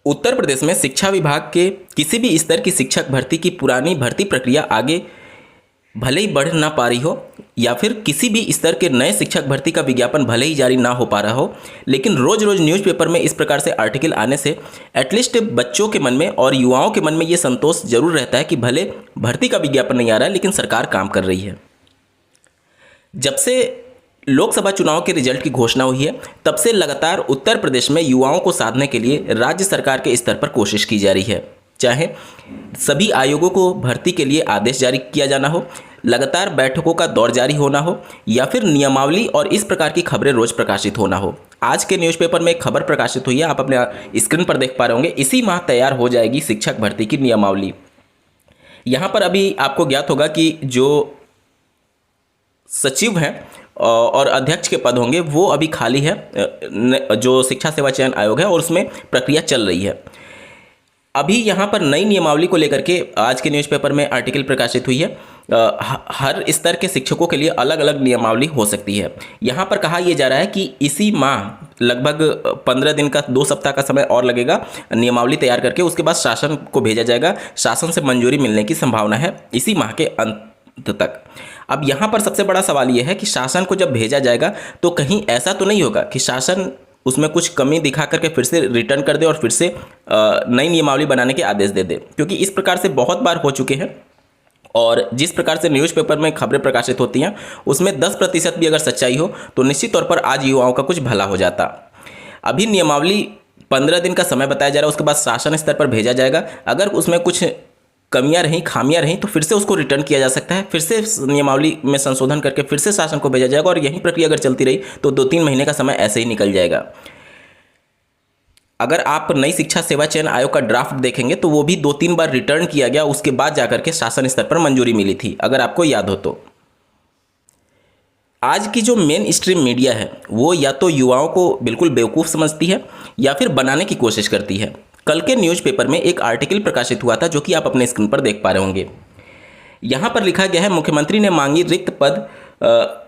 उत्तर प्रदेश में शिक्षा विभाग के किसी भी स्तर की शिक्षक भर्ती की पुरानी भर्ती प्रक्रिया आगे भले ही बढ़ ना पा रही हो या फिर किसी भी स्तर के नए शिक्षक भर्ती का विज्ञापन भले ही जारी ना हो पा रहा हो, लेकिन रोज रोज न्यूज़पेपर में इस प्रकार से आर्टिकल आने से एटलीस्ट बच्चों के मन में और युवाओं के मन में ये संतोष जरूर रहता है कि भले भर्ती का विज्ञापन नहीं आ रहा है लेकिन सरकार काम कर रही है। जब से लोकसभा चुनाव के रिजल्ट की घोषणा हुई है तब से लगातार उत्तर प्रदेश में युवाओं को साधने के लिए राज्य सरकार के स्तर पर कोशिश की जा रही है। चाहे सभी आयोगों को भर्ती के लिए आदेश जारी किया जाना हो, लगातार बैठकों का दौर जारी होना हो या फिर नियमावली और इस प्रकार की खबरें रोज प्रकाशित होना हो। आज के न्यूज़पेपर में एक खबर प्रकाशित हुई है, आप अपने स्क्रीन पर देख पा रहे होंगे। इसी माह तैयार हो जाएगी शिक्षक भर्ती की नियमावली। यहाँ पर अभी आपको ज्ञात होगा कि जो सचिव हैं और अध्यक्ष के पद होंगे वो अभी खाली है, जो शिक्षा सेवा चयन आयोग है, और उसमें प्रक्रिया चल रही है। अभी यहाँ पर नई नियमावली को लेकर के आज के न्यूज़पेपर में आर्टिकल प्रकाशित हुई है। हर स्तर के शिक्षकों के लिए अलग अलग नियमावली हो सकती है। यहाँ पर कहा यह जा रहा है कि इसी माह लगभग 15 दिन का 2 सप्ताह का समय और लगेगा नियमावली तैयार करके, उसके बाद शासन को भेजा जाएगा। शासन से मंजूरी मिलने की संभावना है इसी माह के अंत तक। अब यहाँ पर सबसे बड़ा सवाल यह है कि शासन को जब भेजा जाएगा तो कहीं ऐसा तो नहीं होगा कि शासन उसमें कुछ कमी दिखा करके फिर से रिटर्न कर दे और फिर से नई नियमावली बनाने के आदेश दे दे, क्योंकि इस प्रकार से बहुत बार हो चुके हैं। और जिस प्रकार से न्यूज़पेपर में खबरें प्रकाशित होती हैं उसमें 10% भी अगर सच्चाई हो तो निश्चित तौर पर आज युवाओं का कुछ भला हो जाता। अभी नियमावली 15 दिन का समय बताया जा रहा है, उसके बाद शासन स्तर पर भेजा जाएगा। अगर उसमें कुछ कमियां रहीं, खामियां रहीं तो फिर से उसको रिटर्न किया जा सकता है, फिर से नियमावली में संशोधन करके फिर से शासन को भेजा जाएगा, और यही प्रक्रिया अगर चलती रही तो 2-3 महीने का समय ऐसे ही निकल जाएगा। अगर आप नई शिक्षा सेवा चयन आयोग का ड्राफ्ट देखेंगे तो वो भी 2-3 बार रिटर्न किया गया, उसके बाद जाकर के शासन स्तर पर मंजूरी मिली थी, अगर आपको याद हो तो। आज की जो मेन स्ट्रीम मीडिया है वो या तो युवाओं को बिल्कुल बेवकूफ़ समझती है या फिर बनाने की कोशिश करती है। कल के न्यूज़पेपर में एक आर्टिकल प्रकाशित हुआ था जो कि आप अपने स्क्रीन पर देख पा रहे होंगे। यहाँ पर लिखा गया है, मुख्यमंत्री ने मांगी रिक्त पद,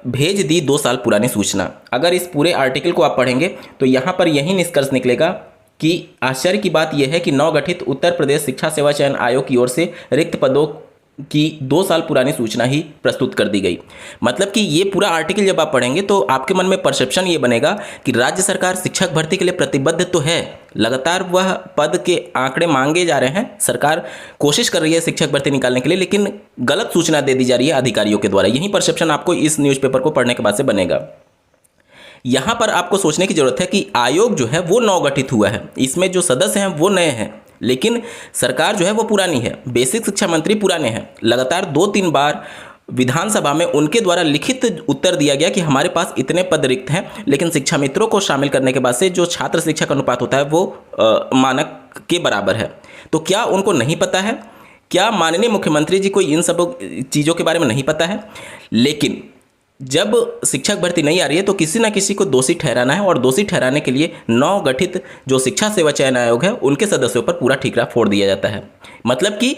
भेज दी 2 साल पुरानी सूचना। अगर इस पूरे आर्टिकल को आप पढ़ेंगे तो यहाँ पर यही निष्कर्ष निकलेगा कि आश्चर्य की बात यह है कि नवगठित उत्तर प्रदेश शिक्षा सेवा चयन आयोग की ओर से रिक्त पदों की 2 साल पुरानी सूचना ही प्रस्तुत कर दी गई। मतलब कि ये पूरा आर्टिकल जब आप पढ़ेंगे तो आपके मन में परसेप्शन ये बनेगा कि राज्य सरकार शिक्षक भर्ती के लिए प्रतिबद्ध तो है, लगातार वह पद के आंकड़े मांगे जा रहे हैं, सरकार कोशिश कर रही है शिक्षक भर्ती निकालने के लिए, लेकिन गलत सूचना दे दी जा रही है अधिकारियों के द्वारा। यही परसेप्शन आपको इस न्यूज़पेपर को पढ़ने के बाद से बनेगा। यहाँ पर आपको सोचने की जरूरत है कि आयोग जो है वो नवगठित हुआ है, इसमें जो सदस्य हैं वो नए हैं, लेकिन सरकार जो है वो पुरानी है। बेसिक शिक्षा मंत्री पुराने हैं। लगातार 2-3 बार विधानसभा में उनके द्वारा लिखित उत्तर दिया गया कि हमारे पास इतने पद रिक्त हैं, लेकिन शिक्षा मित्रों को शामिल करने के बाद से जो छात्र शिक्षक अनुपात होता है वो मानक के बराबर है। तो क्या उनको नहीं पता है? क्या माननीय मुख्यमंत्री जी को इन सब चीज़ों के बारे में नहीं पता है? लेकिन जब शिक्षक भर्ती नहीं आ रही है तो किसी ना किसी को दोषी ठहराना है, और दोषी ठहराने के लिए नवगठित जो शिक्षा सेवा चयन आयोग है उनके सदस्यों पर पूरा ठीकरा फोड़ दिया जाता है। मतलब कि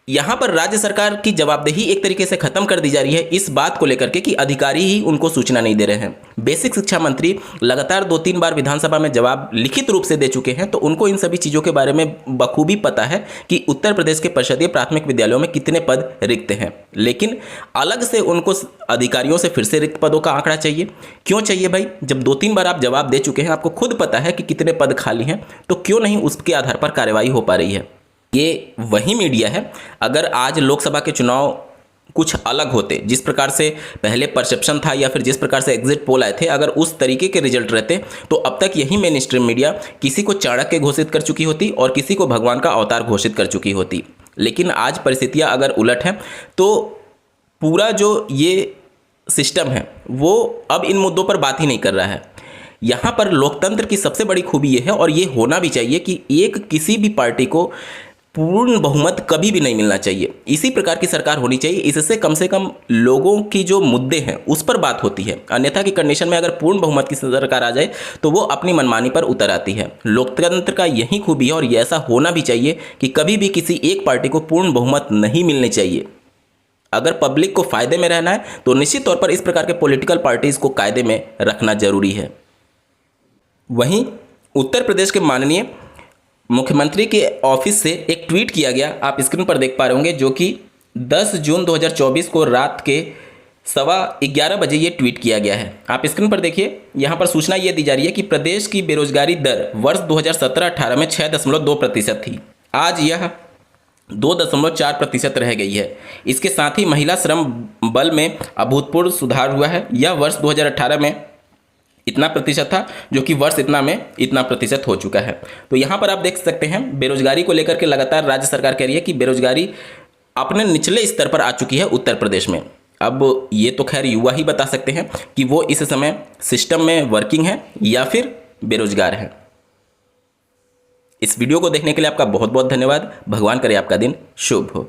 यहाँ पर राज्य सरकार की जवाबदेही एक तरीके से खत्म कर दी जा रही है इस बात को लेकर के कि अधिकारी ही उनको सूचना नहीं दे रहे हैं। बेसिक शिक्षा मंत्री लगातार 2-3 बार विधानसभा में जवाब लिखित रूप से दे चुके हैं, तो उनको इन सभी चीज़ों के बारे में बखूबी पता है कि उत्तर प्रदेश के परिषदीय प्राथमिक विद्यालयों में कितने पद रिक्त हैं। लेकिन अलग से उनको अधिकारियों से फिर से रिक्त पदों का आंकड़ा चाहिए। क्यों चाहिए भाई? जब 2-3 बार आप जवाब दे चुके हैं, आपको खुद पता है कि कितने पद खाली हैं, तो क्यों नहीं उसके आधार पर कार्रवाई हो पा रही है? ये वही मीडिया है। अगर आज लोकसभा के चुनाव कुछ अलग होते, जिस प्रकार से पहले परसेप्शन था या फिर जिस प्रकार से एग्जिट पोल आए थे, अगर उस तरीके के रिजल्ट रहते तो अब तक यही मेन स्ट्रीम मीडिया किसी को चाणक्य घोषित कर चुकी होती और किसी को भगवान का अवतार घोषित कर चुकी होती। लेकिन आज परिस्थितियां अगर उलट हैं तो पूरा जो ये सिस्टम है वो अब इन मुद्दों पर बात ही नहीं कर रहा है। यहाँ पर लोकतंत्र की सबसे बड़ी खूबी ये है, और ये होना भी चाहिए, कि एक किसी भी पार्टी को पूर्ण बहुमत कभी भी नहीं मिलना चाहिए। इसी प्रकार की सरकार होनी चाहिए, इससे कम से कम लोगों की जो मुद्दे हैं उस पर बात होती है। अन्यथा की कंडीशन में अगर पूर्ण बहुमत की सरकार आ जाए तो वो अपनी मनमानी पर उतर आती है। लोकतंत्र का यही खूबी है, और ये ऐसा होना भी चाहिए कि कभी भी किसी एक पार्टी को पूर्ण बहुमत नहीं मिलने चाहिए। अगर पब्लिक को फायदे में रहना है तो निश्चित तौर पर इस प्रकार के पॉलिटिकल पार्टीज को कायदे में रखना जरूरी है। वहीं उत्तर प्रदेश के माननीय मुख्यमंत्री के ऑफिस से एक ट्वीट किया गया, आप स्क्रीन पर देख पा रहे होंगे, जो कि 10 जून 2024 को रात के 11:15 बजे ये ट्वीट किया गया है। आप स्क्रीन पर देखिए, यहाँ पर सूचना ये दी जा रही है कि प्रदेश की बेरोजगारी दर वर्ष 2017-18 में 6.2% थी, आज यह 2.4% रह गई है। इसके साथ ही महिला श्रम बल में अभूतपूर्व सुधार हुआ है। यह वर्ष 2018 में इतना प्रतिशत था, जो कि वर्ष इतना प्रतिशत हो चुका है। तो यहाँ पर आप देख सकते हैं, बेरोजगारी को लेकर के लगातार राज्य सरकार कह रही है कि बेरोजगारी अपने निचले स्तर पर आ चुकी है उत्तर प्रदेश में। अब ये तो खैर युवा ही बता सकते हैं कि वो इस समय सिस्टम में वर्किंग है या फिर बेरोजगार है। इस वीडियो को देखने के लिए आपका बहुत बहुत धन्यवाद। भगवान करे आपका दिन शुभ हो।